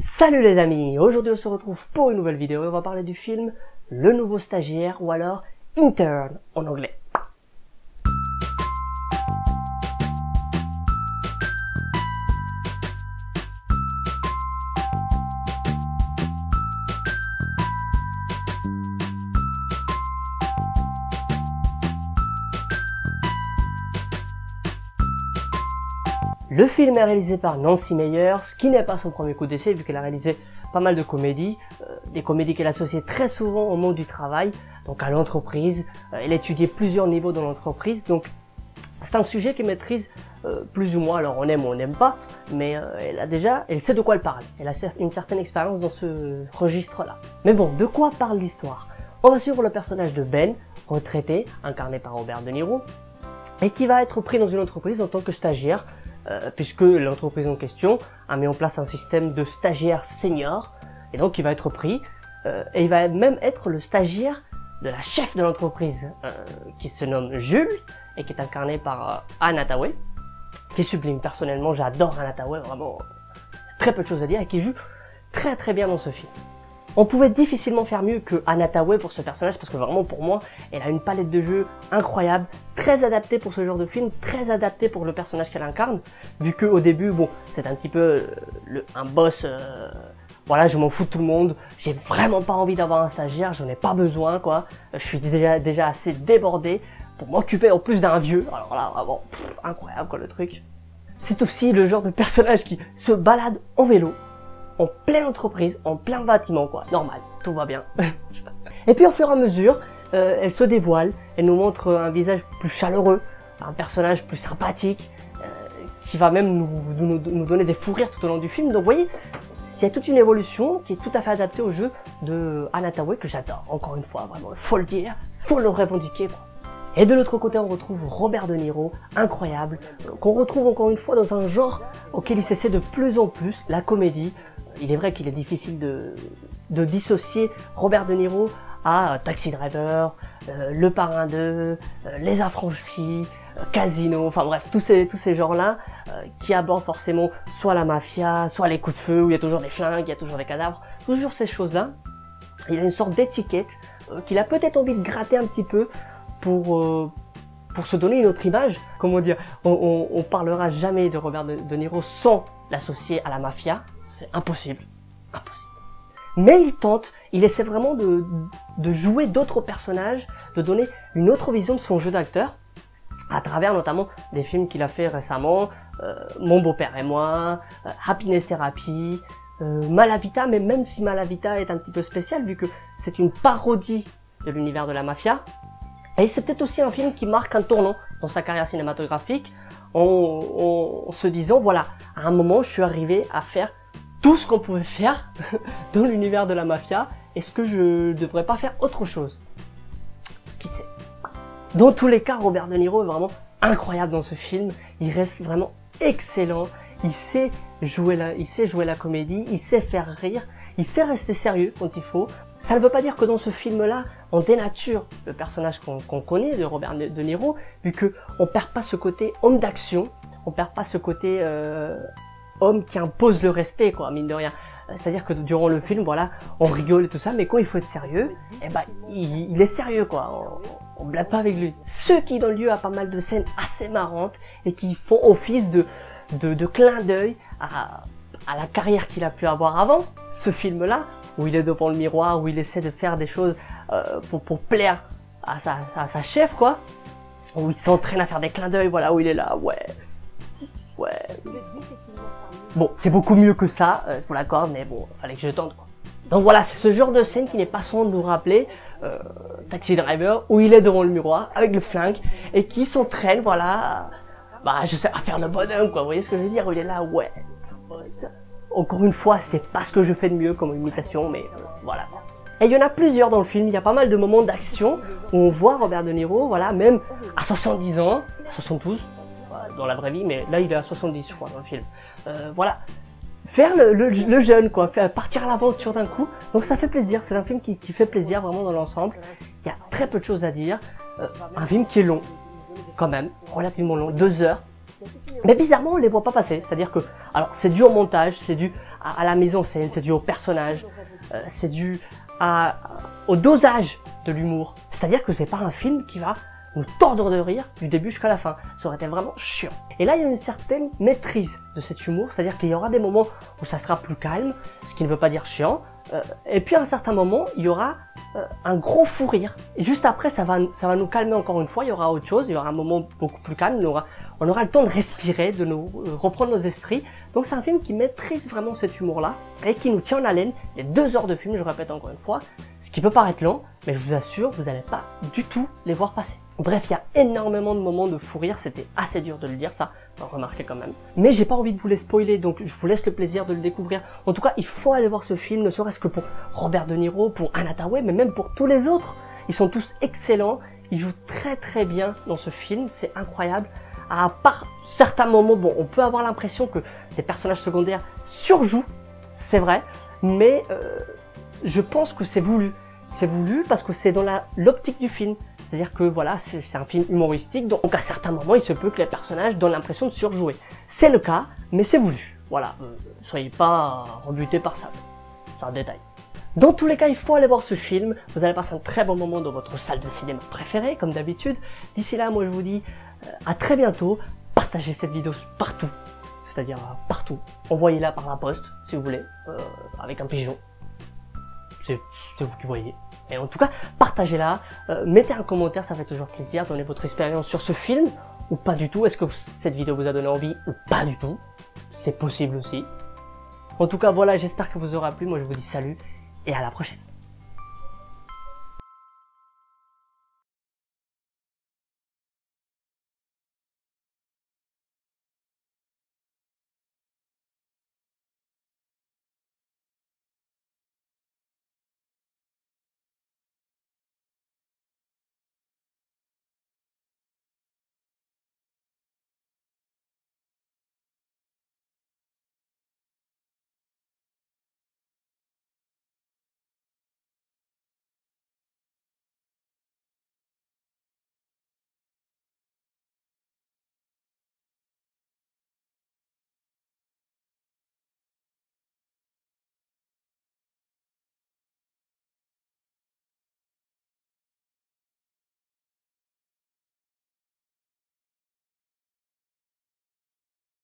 Salut les amis, aujourd'hui on se retrouve pour une nouvelle vidéo et on va parler du film Le Nouveau Stagiaire ou alors Intern en anglais. Le film est réalisé par Nancy Meyers, ce qui n'est pas son premier coup d'essai vu qu'elle a réalisé pas mal de comédies, des comédies qu'elle associe très souvent au monde du travail, donc à l'entreprise. Elle a étudié plusieurs niveaux dans l'entreprise, donc c'est un sujet qu'elle maîtrise plus ou moins, alors on aime ou on n'aime pas, mais elle sait de quoi elle parle. Elle a une certaine expérience dans ce registre-là. Mais bon, de quoi parle l'histoire? On va suivre le personnage de Ben, retraité, incarné par Robert De Niro, et qui va être pris dans une entreprise en tant que stagiaire, puisque l'entreprise en question a mis en place un système de stagiaires seniors, et donc il va être pris, et il va même être le stagiaire de la chef de l'entreprise, qui se nomme Jules, et qui est incarné par Anne Hathaway, qui est sublime. Personnellement, j'adore Anne Hathaway, vraiment, très peu de choses à dire, et qui joue très très bien dans ce film. On pouvait difficilement faire mieux que Anne Hathaway pour ce personnage, parce que vraiment pour moi, elle a une palette de jeux incroyable, très adaptée pour ce genre de film, très adaptée pour le personnage qu'elle incarne, vu que au début, bon, c'est un petit peu un boss, voilà, je m'en fous de tout le monde, j'ai vraiment pas envie d'avoir un stagiaire, j'en ai pas besoin, quoi, je suis déjà assez débordé pour m'occuper en plus d'un vieux, alors là, vraiment, incroyable, quoi, le truc. C'est aussi le genre de personnage qui se balade en vélo, en pleine entreprise, en plein bâtiment, quoi. Normal, tout va bien. Et puis au fur et à mesure, elle se dévoile, elle nous montre un visage plus chaleureux, un personnage plus sympathique, qui va même nous donner des fous rires tout au long du film. Donc vous voyez, il y a toute une évolution qui est tout à fait adaptée au jeu de Anne Hathaway, que j'adore, encore une fois, vraiment, faut le dire, faut le revendiquer, quoi. Et de l'autre côté, on retrouve Robert De Niro, incroyable, qu'on retrouve encore une fois dans un genre auquel il s'essaie de plus en plus, la comédie. Il est vrai qu'il est difficile de dissocier Robert De Niro à Taxi Driver, Le Parrain 2, Les Affranchis, Casino, enfin bref, tous ces genres-là qui abordent forcément soit la mafia, soit les coups de feu, où il y a toujours des flingues, il y a toujours des cadavres, toujours ces choses-là. Il a une sorte d'étiquette qu'il a peut-être envie de gratter un petit peu pour se donner une autre image. Comment dire, on parlera jamais de Robert De Niro sans l'associer à la mafia. C'est impossible. Impossible. Mais il tente, il essaie vraiment de jouer d'autres personnages, de donner une autre vision de son jeu d'acteur, à travers notamment des films qu'il a fait récemment, Mon beau-père et moi, Happiness Therapy, Malavita, mais même si Malavita est un petit peu spécial, vu que c'est une parodie de l'univers de la mafia, et c'est peut-être aussi un film qui marque un tournant dans sa carrière cinématographique, en se disant, voilà, à un moment, je suis arrivé à faire tout ce qu'on pouvait faire dans l'univers de la mafia. Est-ce que je devrais pas faire autre chose? Qui sait? Dans tous les cas, Robert De Niro est vraiment incroyable dans ce film. Il reste vraiment excellent. Il sait jouer la comédie, il sait faire rire, il sait rester sérieux quand il faut. Ça ne veut pas dire que dans ce film-là, on dénature le personnage qu'on connaît de Robert De Niro, vu que on perd pas ce côté homme d'action, on perd pas ce côté homme qui impose le respect, quoi, mine de rien. C'est-à-dire que durant le film, voilà, on rigole et tout ça, mais quand il faut être sérieux, eh ben, il est sérieux, quoi. On blague pas avec lui. Ce qui donne lieu à pas mal de scènes assez marrantes et qui font office de clin d'œil à la carrière qu'il a pu avoir avant. Ce film-là, où il est devant le miroir, où il essaie de faire des choses pour plaire à sa chef, quoi. Où il s'entraîne à faire des clins d'œil, voilà, où il est là, ouais. Bon, c'est beaucoup mieux que ça, je vous l'accorde, mais bon, fallait que je tente, quoi. Donc voilà, c'est ce genre de scène qui n'est pas sans nous rappeler Taxi Driver, où il est devant le miroir avec le flingue et qui s'entraîne, voilà, à faire le bonhomme, quoi. Vous voyez ce que je veux dire? Où il est là, ouais. Encore une fois, c'est pas ce que je fais de mieux comme imitation, mais voilà. Et il y en a plusieurs dans le film, il y a pas mal de moments d'action où on voit Robert De Niro, voilà, même à 70 ans, 72, dans la vraie vie, mais là il est à 70 je crois dans le film. Voilà, faire le jeune, quoi, faire partir à l'aventure d'un coup, donc ça fait plaisir, c'est un film qui fait plaisir vraiment dans l'ensemble. Il y a très peu de choses à dire, un film qui est long, quand même, relativement long, 2 heures. Mais bizarrement, on les voit pas passer. C'est-à-dire que, alors, c'est dû au montage, c'est dû à la mise en scène, c'est dû au personnage, c'est dû au dosage de l'humour. C'est-à-dire que c'est pas un film qui va nous tordre de rire du début jusqu'à la fin. Ça aurait été vraiment chiant. Et là, il y a une certaine maîtrise de cet humour, c'est-à-dire qu'il y aura des moments où ça sera plus calme, ce qui ne veut pas dire chiant, et puis à un certain moment, il y aura un gros fou rire. Et juste après, ça va nous calmer encore une fois, il y aura autre chose, il y aura un moment beaucoup plus calme, on aura le temps de respirer, de nous reprendre nos esprits. Donc c'est un film qui maîtrise vraiment cet humour-là, et qui nous tient en haleine les 2 heures de film, je répète encore une fois, ce qui peut paraître long, mais je vous assure, vous n'allez pas du tout les voir passer. Bref, il y a énormément de moments de fou rire, c'était assez dur de le dire, ça, remarquez quand même. Mais j'ai pas envie de vous les spoiler, donc je vous laisse le plaisir de le découvrir. En tout cas, il faut aller voir ce film, ne serait-ce que pour Robert De Niro, pour Anne Hathaway, mais même pour tous les autres. Ils sont tous excellents, ils jouent très très bien dans ce film, c'est incroyable. À part certains moments, bon, on peut avoir l'impression que les personnages secondaires surjouent, c'est vrai, mais je pense que c'est voulu. C'est voulu parce que c'est dans l'optique du film. C'est-à-dire que voilà, c'est un film humoristique, donc à certains moments, il se peut que les personnages donnent l'impression de surjouer. C'est le cas, mais c'est voulu. Voilà, soyez pas rebutés par ça. C'est un détail. Dans tous les cas, il faut aller voir ce film. Vous allez passer un très bon moment dans votre salle de cinéma préférée, comme d'habitude. D'ici là, moi je vous dis à très bientôt. Partagez cette vidéo partout. C'est-à-dire partout. Envoyez-la par la poste, si vous voulez, avec un pigeon. C'est vous qui voyez. Et en tout cas, partagez-la, mettez un commentaire, ça fait toujours plaisir, donnez votre expérience sur ce film, ou pas du tout, est-ce que cette vidéo vous a donné envie, ou pas du tout, c'est possible aussi. En tout cas, voilà, j'espère que vous aura plu, moi je vous dis salut, et à la prochaine.